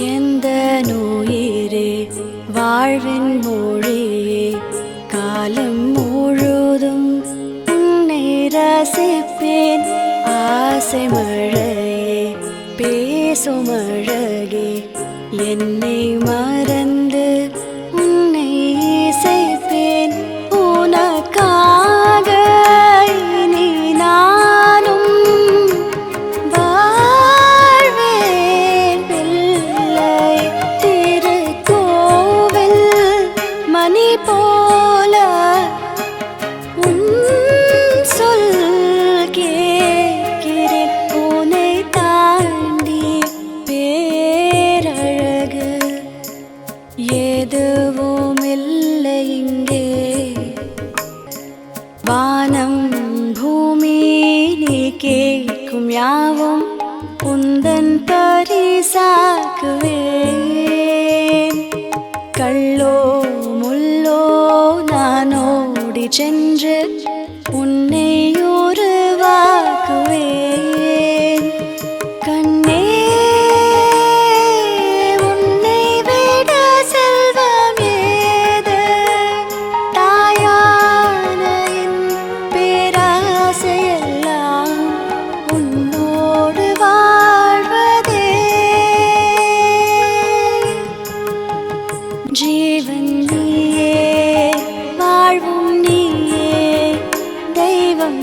எந்த நோயிரே வாழ்வின் மொழியே காலம் முழுதும் உன்னை ரசிப்பேன். ஆசை மழையே பேசும் அழகே என்னை மறந்து உன்னை இசைப்பேன். உனக்காக இனி நானும் வாழ்வேன். பிள்ளை திருக்கோவில் மணி போல உன் சொல் கேட்கிறேன். உன்னை தாண்டி பேரழகு எதுவும் இல்லை இங்கே. வானம் பூமி நீ கேட்கும் யாவும் உந்தன் பரிசாக்குவேன். கள்ளோ முள்ளோ நான் ஓடி சென்று உன்னை உருவாக்குவேன். கண்ணே உன்னை விட செல்வம் ஏது? தாயான என் பேராசையெல்லாம் உன்னோடு வாழ்வதே. ஜீவன் நீயே வாழ்வும் நீயே தெய்வம்